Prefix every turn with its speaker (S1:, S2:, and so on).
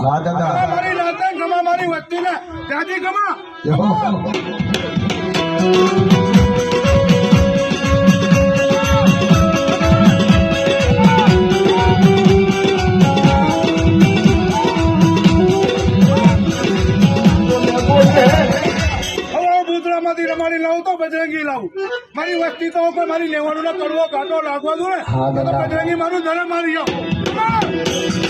S1: વાહ દાદા
S2: મારી નાતા ગમા મારી વસ્તી ને ત્યાંથી ગમા માંથી રમાડી લાવું તો બજરંગી લાવું મારી વસ્તી તો મારી લેવાનું કડવો ઘાટો લાગવા દો ને તો બજરંગી મારું ધર્મ મારી જાઓ